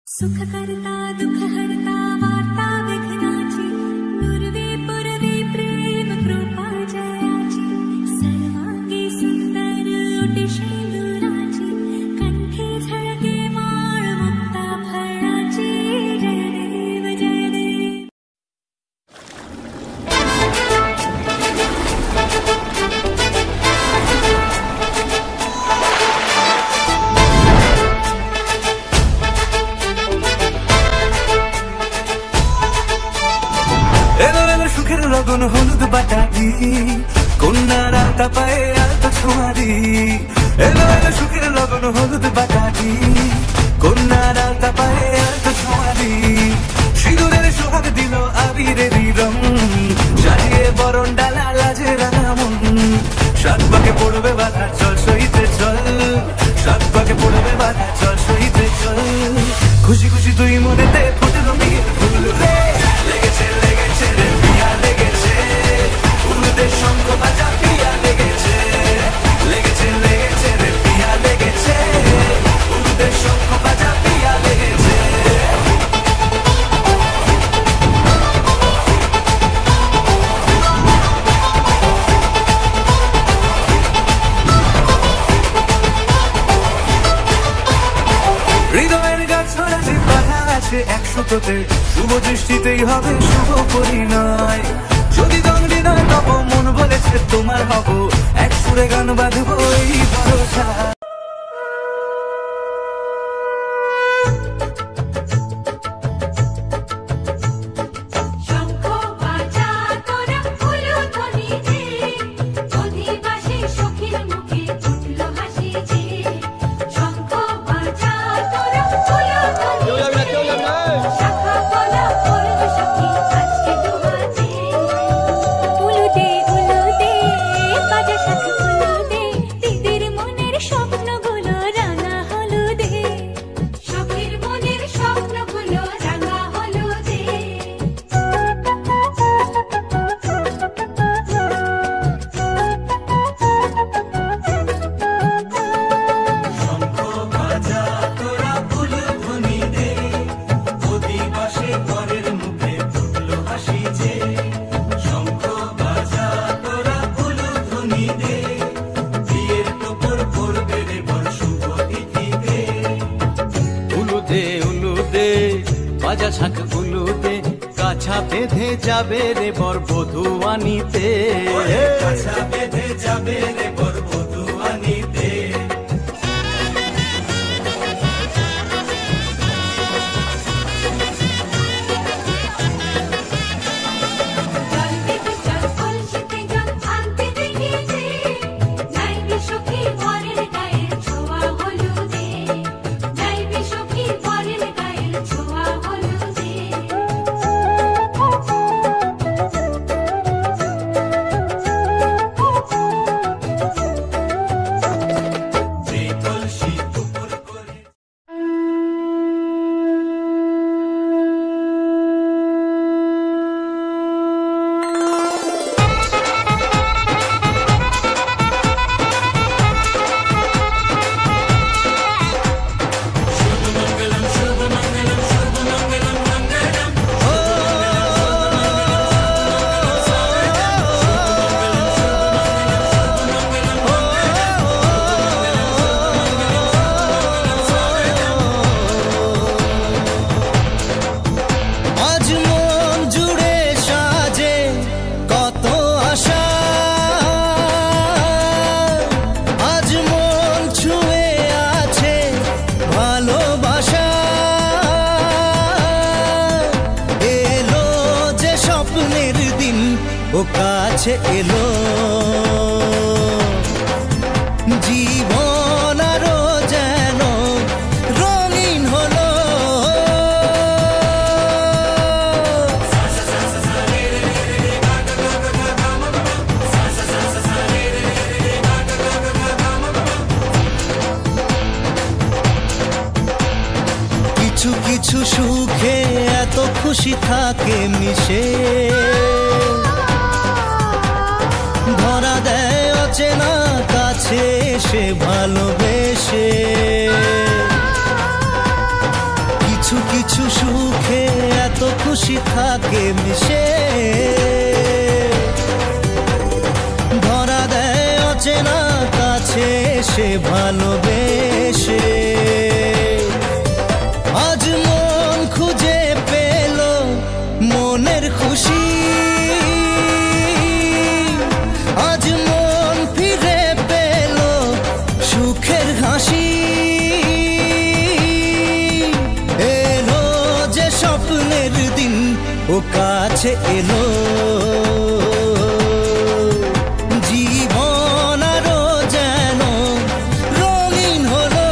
सुख करता दुख हरता वार्ता विघ्नाची नुरवी पुरवी प्रेम कृपा जयाची सर्वांगी सुंदर ओटी शेंदुराची कंठी झळके माळ मुक्ता फळाची जय देव जय देव। लगन हलुद बाटादी कन्यार आलता पाए आलता ছোঁয়াদি এলো এলো সুখের লগন হলুদ বাটাদি কন্যার আলতা পায়ে আলতা ছোঁয়াদি সিঁদুরের সোহাগ দিল আবিরেরই রং সাজিয়ে বরণ ডালা লাজে রাঙা মন সাত পাকে পড়বে বাধা চল সইতে চল সাত পাকে পড়বে বাধা চল সইতে চল খুশি খুশি তুই মনেতে ফুটে রঙিয়ে ফুল রে লেগেছে লেগেছে রে পিয়া লেগেছে উলুদের শঙ্খ বাজা পিয়া লেগেছে লেগেছে লেগেছে রে পিয়া লেগেছে উলুদের শঙ্খ বাজা পিয়া লেগেছে। হৃদয়ের গাছড়া যে বাধা আছে একশোতে শুভ দৃষ্টিতেই হবে শুভ পরিণয় যদি দণ্ডি নয় তব মন বলেছে তোমার হব এক সুরে গান বাঁধব এই ভরসা। বাজা শাঁখ উলুদে কাছা বেঁধে যাবে রে বর বধূ আনিতে কাছা বেঁধে যাবে রে বর বধূ আনিতে। ও কাছে এলো জীবন আরো যেন রঙিন হলো কিছু কিছু সুখে এত খুশি থাকে মিশে ধরা দেয় অচেনা কাছে এসে ভালোবেসে কিছু কিছু সুখে এত খুশি থাকে মিশে, ধরা দেয় অচেনা কাছে এসে ভালোবেসে। আজ মন খুঁজে পেল মনের খুশি, আজ মন ফিরে পেল সুখের হাসি। এলো যে স্বপ্নের দিন ও কাছে এলো, জীবন আরো যেন রঙিন হলো।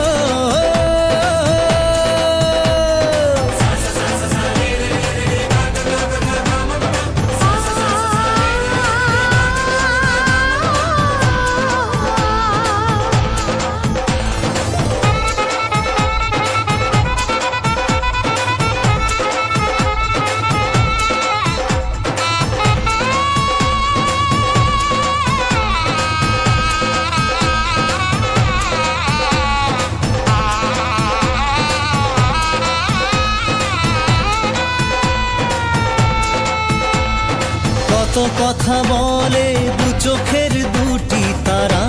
কত কথা বলে দু চোখের দুটি তারা,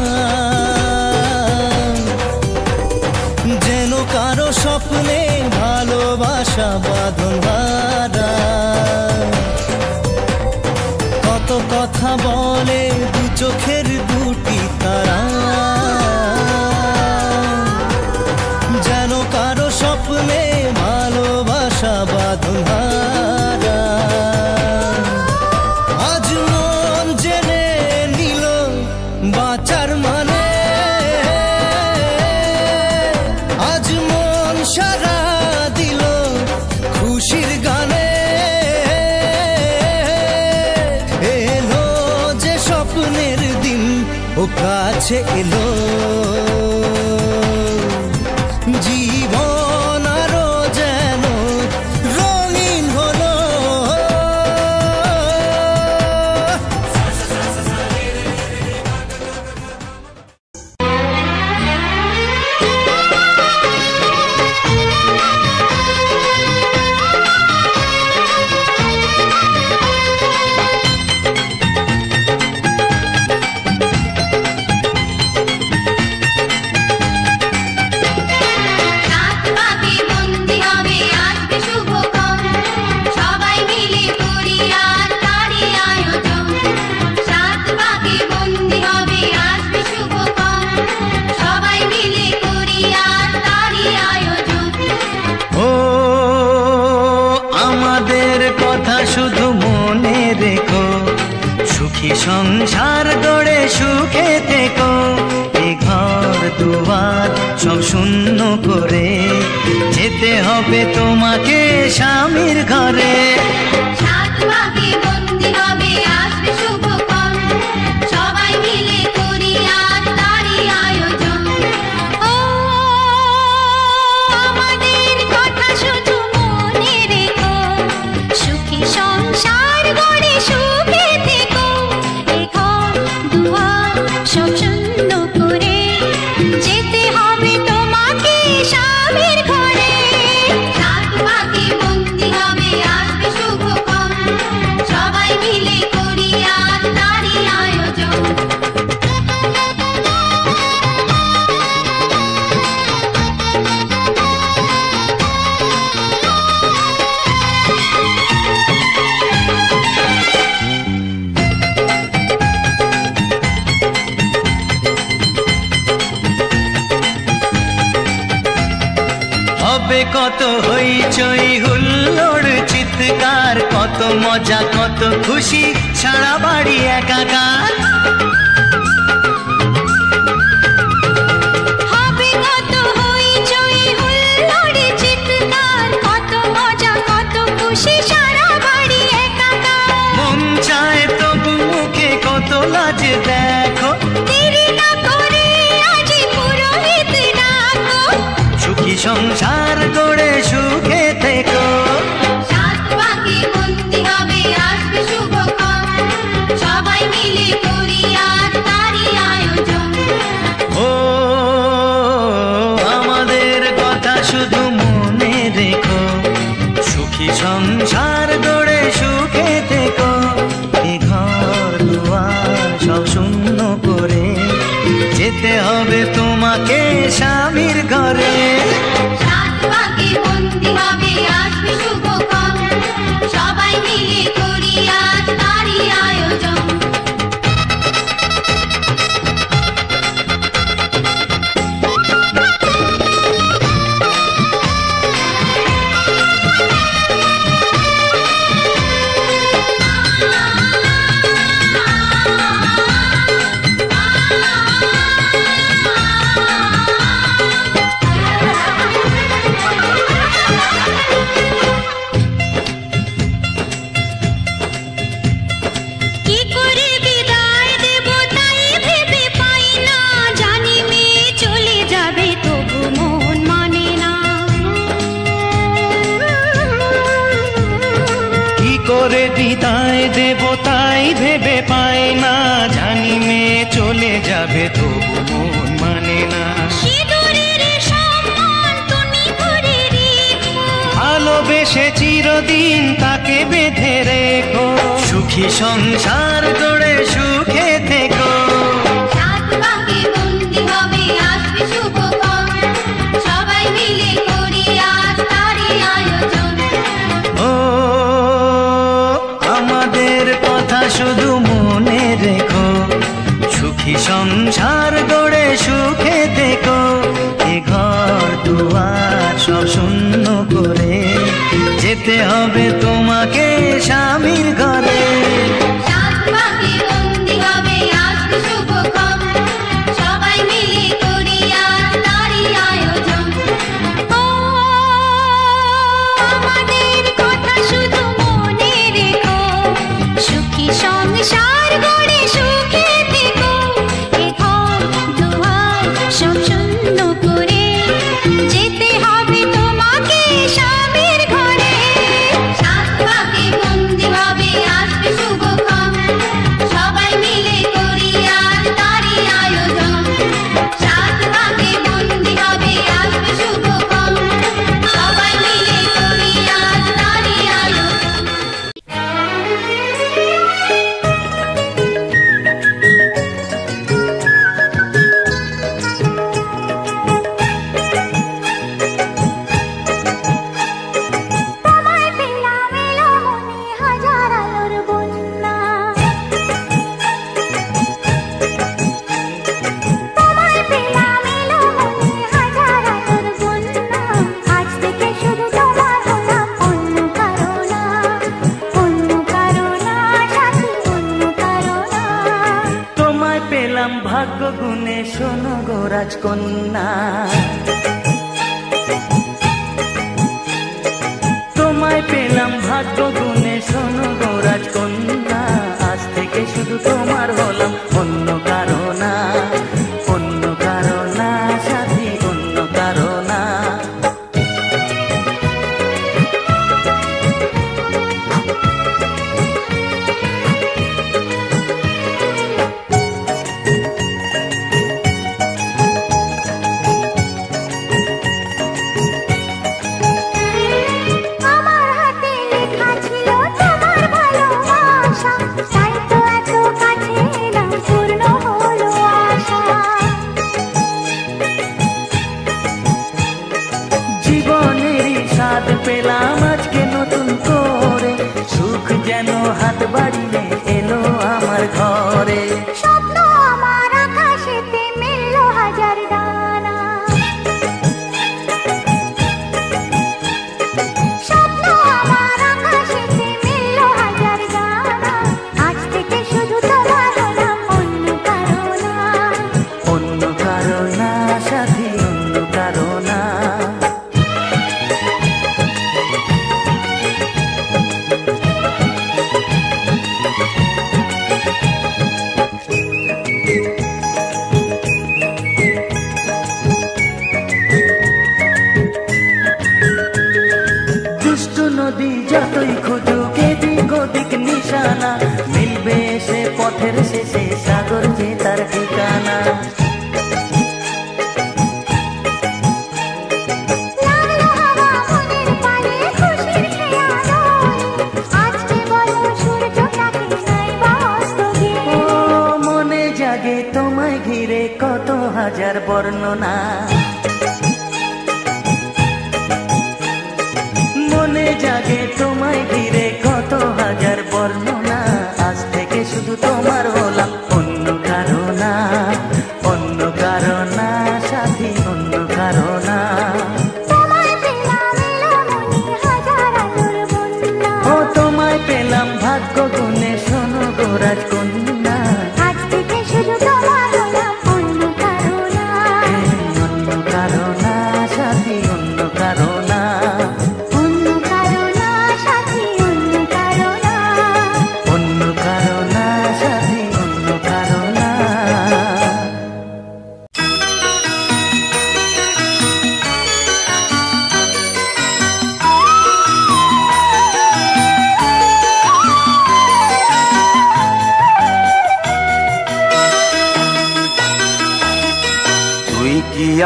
যেন কারো স্বপ্নে ভালোবাসা বাঁধন হারা। কত কথা বলে দু চোখের দুটি তারা, যেন কারো স্বপ্নে ভালোবাসা বাঁধন হারা। আজ মন জেনে নিল বাঁচার মানে, আজ মন সারা দিল খুশির গানে। এলো যে স্বপ্নের দিন ও কাছে এলো, জীবন আরো যেন রঙিন হলো। শুধু মনে রেখো, সুখী সংসার গড়ে সুখে থেকো। এ ঘর দুয়ার সব শূন্য করে যেতে হবে তোমাকে স্বামীর ঘরে। কত হইচই হুল্লোড় চিৎকার, কত মজা কত খুশি, সারা বাড়ি একাকার। হবে কত হইচই হুল্লোড় চিৎকার, কত মজা কত খুশি, সারা বাড়ি একাকার। মন চায় তবু মুখে কত লাজ দেখো, দেরি না করে আজি পুরোহিত ডাকো। সুখী সংসার গড়ে সুখে থেকো। সাত পাকে বন্দি হবে আসবে শুভক্ষণ, সবাই মিলে করি আজ করে বিদায় দেব তাই ভেবে পাই না, জানি মেয়ে চলে যাবে তবু মন মানে না। সিঁদুরের সম্মান তুমি করে রেখো, ভালোবেসে চিরদিন তাকে বেঁধে রেখো, সুখী সংসার গড়ে সুখে থেকো। সাত পাকে বন্দি হবে আসবে শুভক্ষণ, সবাই মিলে করি আজ তারই আয়োজন। ও আমাদের কথা শুধু মনে রেখো, সুখী সংসার গড়ে সুখে থেকো। এ ঘর দুয়ার সব শূন্য করে যেতে হবে তোমাকে স্বামীর ঘরে। সাত পাকে বন্দি হবে আসবে শুভক্ষণ, সবাই মিলে করি আজ তারই আয়োজন। ও আমাদের কথা শুধু মনে রেখো, সুখী সংসার গড়ে সুখে থেকো। এ ঘর দুয়ার সব শূন্য করে যেতে হবে তোমাকে স্বামীর ঘরে। সাত পাকে বন্দি হবে আসবে শুভক্ষণ, সবাই মিলে করি আজ তারই আয়োজন। সাত পাকে বন্দি হবে আসবে শুভক্ষণ, সবাই মিলে করি আজ তারই আয়োজন। তোমায় পেলাম এলো মনে হাজার আলোর বন্যা, তোমায় পেলাম এলো মনে হাজার আলোর বন্যা। আজ থেকে শুধু তোমার হলাম, অন্য কারো না, অন্য কারো না, সাথী অন্য কারো না। তোমায় পেলাম ভাগ্য গুণে শোনো গো রাজকন্যা, তোমায় পেলাম ভাগ্য গুণে শোনো গো রাজকন্যা। আজ থেকে শুধু তোমার হলাম, অন্য কারো না, অন্য কারো না, সাথী অন্য কারো না। আমার হাতে লেখা ছিল তোমার ভালোবাসা, তাই তো এত কাছে এলাম, পূর্ণ হলো আশা। জীবনেরই স্বাদ পেলাম আজকে নতুন করে, সুখ যেন হাত বাড়িয়ে এলো আমার ঘরে। স্বপ্ন আমার আকাশেতে মিলল হাজার ডানা, স্বপ্ন আমার আকাশেতে মিলল হাজার ডানা। আজ থেকে শুধু তোমার হলাম, অন্য কারো না, অন্য কারো না, সাথী অন্য কারো না। দুষ্ট নদী যতই খুঁজুক এদিক ওদিক নিশানা, মিলবে সে পথের শেষে সাগর যে তার ঠিকানা। লাগলো হাওয়া মনের পালে খুশির খেয়ালই, আজকে বলো সূর্যটাকে নাই বা অস্ত গিয়ে। ও মনে জাগে তোমায় ঘিরে কত হাজার বর্ণনা, মনে জাগে তোমায় ঘিরে কত হাজার বর্ণনা। আজ থেকে শুধু তোমার হলাম, অন্য কারো না, অন্য কারো না, সাথী অন্য কারো না। তোমায় পেলাম এলো মনে হাজার আলোর বন্যা, ও তোমায় পেলাম ভাগ্য গুণে শোনো গো রাজকন্যা। আজ থেকে শুধু তোমার হলাম, অন্য কারো না, অন্য কারো না, সাথী অন্য কারো না। অন্য কারো না, সাথী অন্য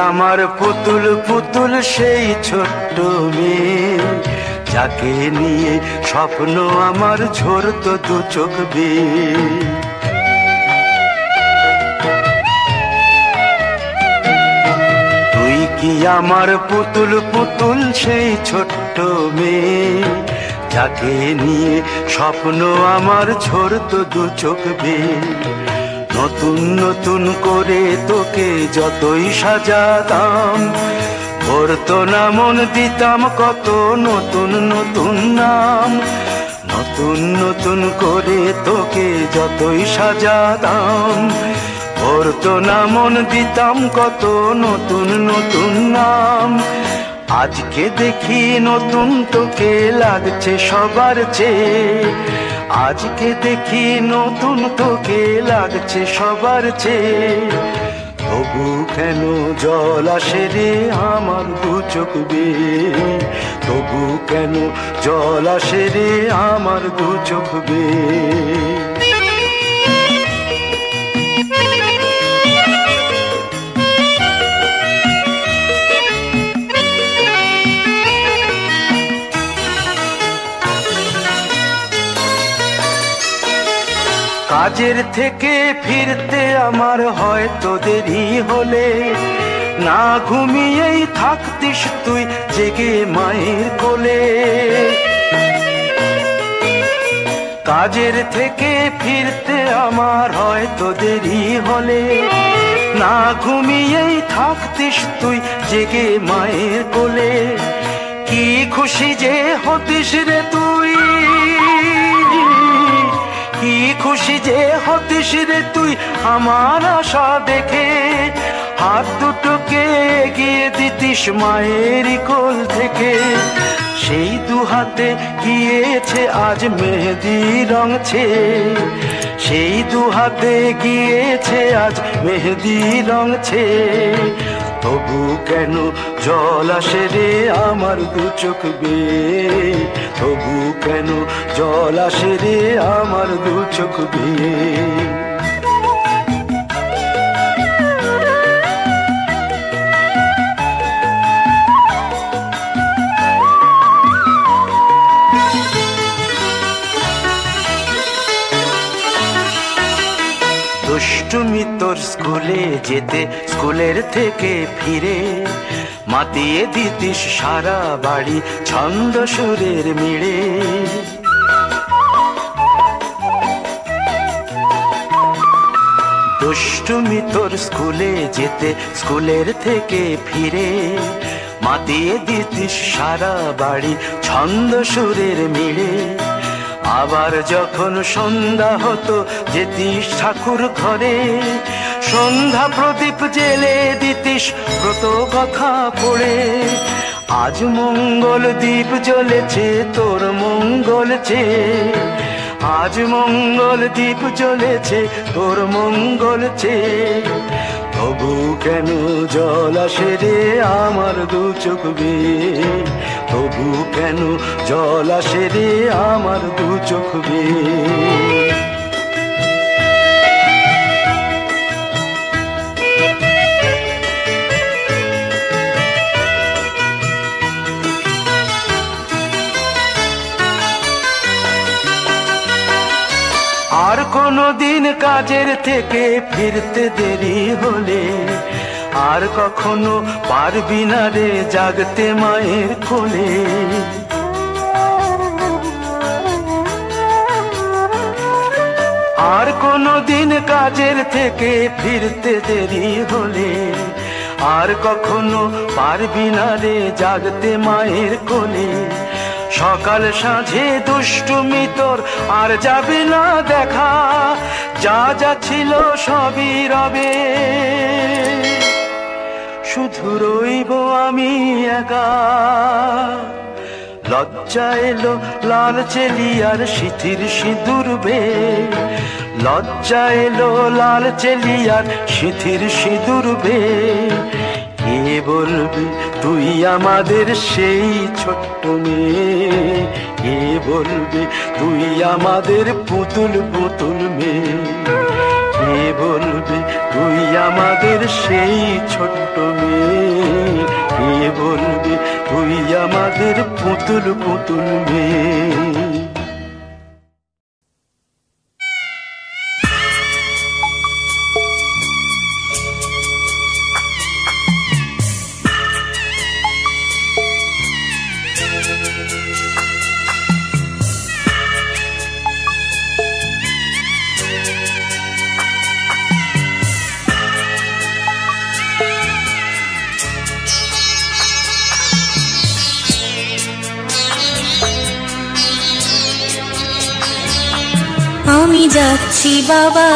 আমার পুতুল পুতুল সেই ছোট্ট মেয়ে, যাকে নিয়ে স্বপ্ন আমার ঝরতো দু চোখ বেয়ে। তুই কি আমার পুতুল পুতুল সেই ছোট্ট মেয়ে, যাকে নিয়ে স্বপ্ন আমার ঝরতো দু চোখ বেয়ে। নতুন নতুন করে তোকে যতই সাজাতাম, ভরতো না মন দিতাম কত নতুন নতুন নাম। নতুন নতুন করে তোকে যতই সাজাতাম, ভরতো না মন দিতাম কত নতুন নতুন নাম। আজকে দেখি নতুন তোকে লাগছে সবার চেয়ে, আজকে দেখি নতুন তোকে লাগছে সবার চেয়ে। তবু কেন জল আসে রে আমার দু চোখ বেয়ে, তবু কেন জল আসে রে আমার দু চোখ বেয়ে। কাজের থেকে ফিরতে আমার হয়তো দেরি হলে, না ঘুমিয়েই থাকতিস তুই জেগে মায়ের কোলে। কাজের থেকে ফিরতে আমার হয়তো দেরি হলে, না ঘুমিয়েই থাকতিস তুই জেগে মায়ের কোলে। কি খুশি যে হতিস রে তুই, কি খুশি যে হতিস রে তুই আমার আশা দেখে। হাত দুটোকে এগিয়ে দিতিস মায়ের কোল থেকে, সেই দু হাতে গিয়েছে আজ মেহেদি রং ছেয়ে। সেই দু হাতে গিয়েছে আজ মেহেদি রং ছেয়ে। তবু কেন জল আসে রে আমার দু চোখ বেয়ে, তবু কেন জল আসে রে আমার দু চোখ বেয়ে। দুষ্টুমি তোর স্কুলে যেতে, স্কুলের থেকে ফিরে মাতিয়ে দিতিস সারা বাড়ি ছন্দ সুরের মিড়ে। দুষ্টুমি তোর স্কুলে যেতে, স্কুলের থেকে ফিরে মাতিয়ে দিতিস সারা বাড়ি ছন্দ সুরের মিড়ে। আবার যখন সন্ধ্যা হতো যেতিস ঠাকুর ঘরে, সন্ধ্যা প্রদীপ জেলে দিতিস ব্রত কথা পড়ে। আজ মঙ্গল দ্বীপ জ্বলেছে তোর মঙ্গল চেয়ে, আজ মঙ্গল দ্বীপ জ্বলেছে তোর মঙ্গল চেয়ে। তবু কেন জল আসে রে আমার দু চোখ বেয়ে, তবু কেন জল আসে রে আমার দু চোখ বেয়ে। আর কোনো দিন কাজের থেকে ফিরতে দেরি হলে, আর কখনো পারবি না রে জাগতে মায়ের কোলে। আর কোনো দিন কাজের থেকে ফিরতে দেরি হলে, আর কখনো পারবি না রে জাগতে মায়ের কোলে। সকাল সাঁঝে দুষ্টুমি তোর আর যাবে না দেখা, যা যা ছিল সবই রবে, শুধু রইব আমি একা। লজ্জা এলো লাল চেলিয়ার সিথির সিঁদুর বে, লজ্জা এলো লাল চেলিয়ার সিথির সিঁদুর বে। কে বলবে তুই আমাদের সেই ছোট্ট মেয়ে, কে বলবে তুই আমাদের পুতুল পুতুল মেয়ে, কে বলবে তুই আমাদের সেই ছোট্ট মেয়ে, কে বলবে তুই আমাদের পুতুল পুতুল মেয়ে। আমি যাচ্ছি বাবা,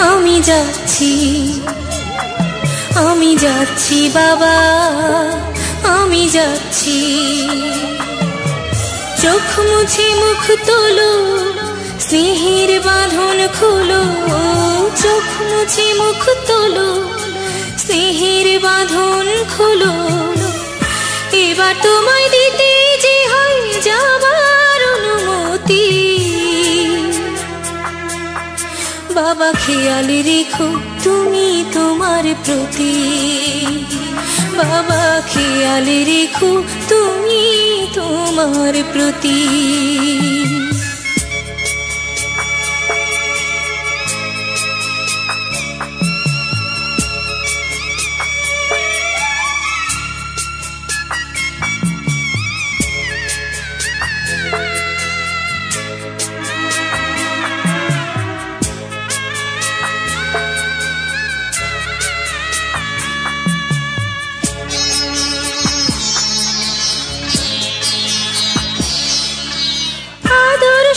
আমি যাচ্ছি, আমি যাচ্ছি বাবা, আমি যাচ্ছি। চোখ মুছে মুখ তোলো, স্নেহের বাঁধন খোলো। চোখ মুছে মুখ তোলো, স্নেহের বাঁধন খোলো। এবার তোমায় দিতে যে হয় যাবার অনুমতি। বাবা খেয়াল রেখো তুমি তোমার প্রতি। বাবা খেয়াল রেখো তুমি তোমার প্রতি।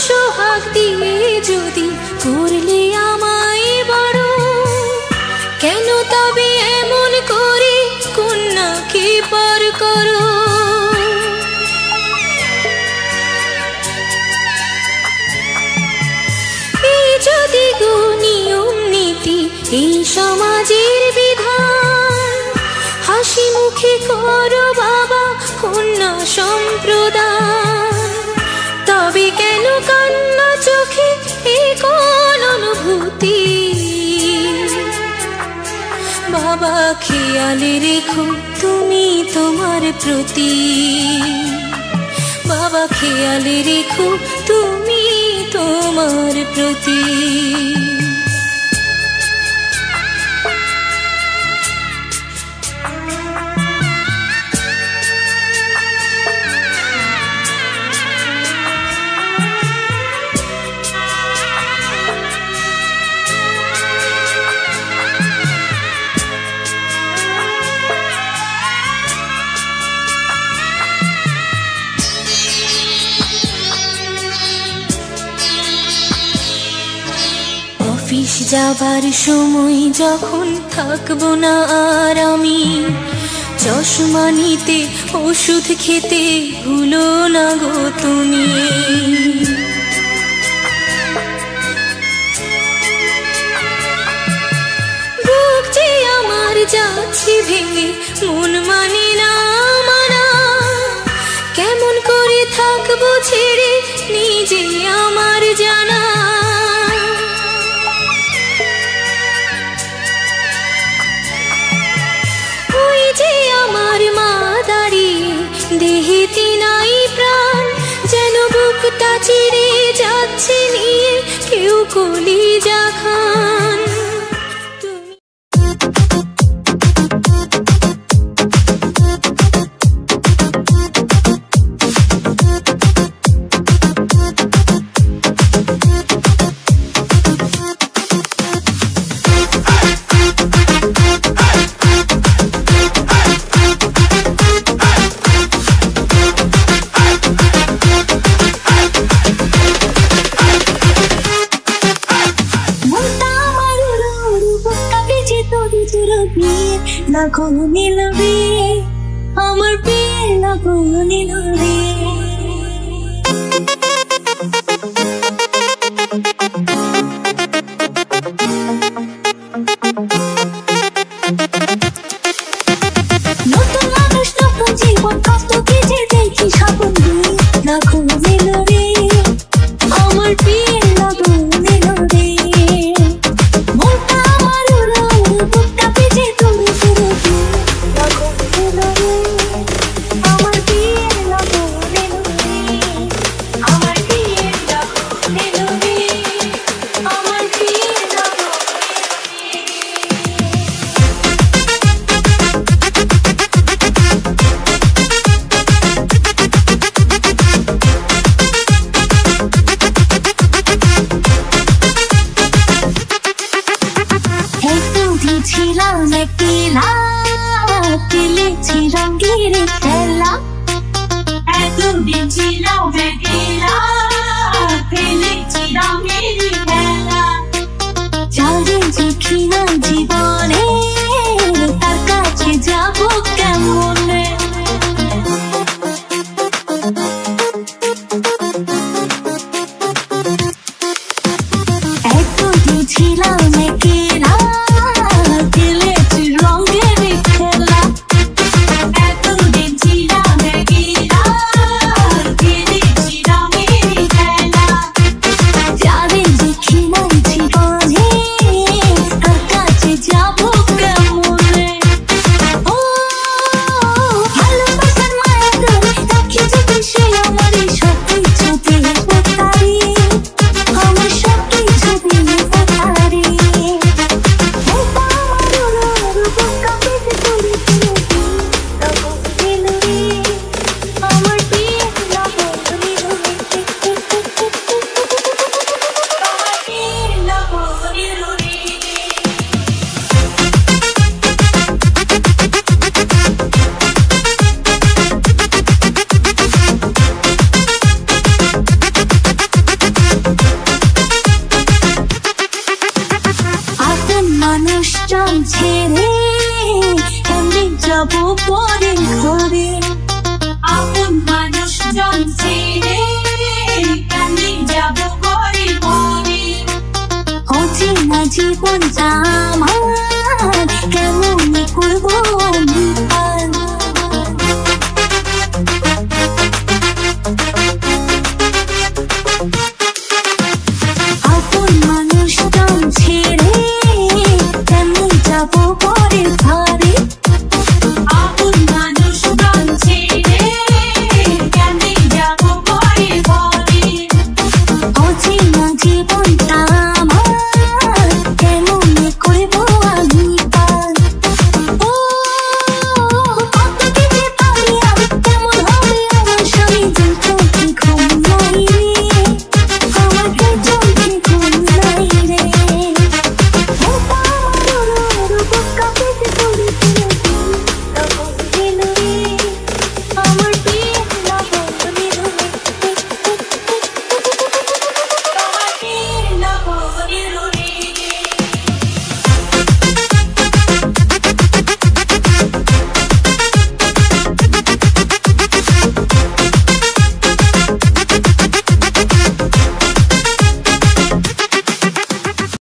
সোহাগ দিয়ে যদি করলে আমায় বড়, কেন তবে এমন করে কন্যাকে পর করো। এই যদি গো নিয়ম নীতি, এই সমাজের বিধান, হাসি মুখে করো বাবা কন্যা সম্প্রদান। তবে কেন কান্না চোখে এ কোন অনুভূতি। বাবা খেয়াল রেখো তুমি তোমার প্রতি। বাবা খেয়াল রেখো তুমি তোমার প্রতি। অফিস যাবার সময় যখন থাকবো না আর আমি, চশমা নিতে ওষুধ খেতে ভুলো না গো তুমি। বুক যে আমার যাচ্ছে ভেঙে, মন মানে না মানা। কেমন করে থাকবো ছেড়ে নিজে আমার জানা। আমার মা দাঁড়িয়ে দেহেতে নাই প্রাণ, যেন বুকটা চিরে যাচ্ছে নিয়ে কেউ কলিজা খান। না কোনো নিলবে আমার বিয়ে, না কোনো নিলবে। নতুন মানুষ নতুন জীবন, কষ্ট কি যে দেখি স্বপ্ন দিয়ে, না কোনো নিলবে আমার বিয়ে, না কোনো নিলবে। মনটা আমার উড়ো যারে দেখি না জীবনে তার কাছে যাব কেমনে এতদিন ছিলাম একেলা খেলেছি রঙের খেলা এতদিন ছিলাম একেলা খেলেছি রঙের খেলা যারে দেখি না জীবনে তার কাছে যাব কেমনে ও ভালোবাসার মায়া ধরে রাখি যদি সে আমারই সব কিছু দিয়ে তারি আমার সব কিছু দিয়ে তারি আমার বিয়ে মানুষ ছেড়ে এমনি যাবো পরে ঘরে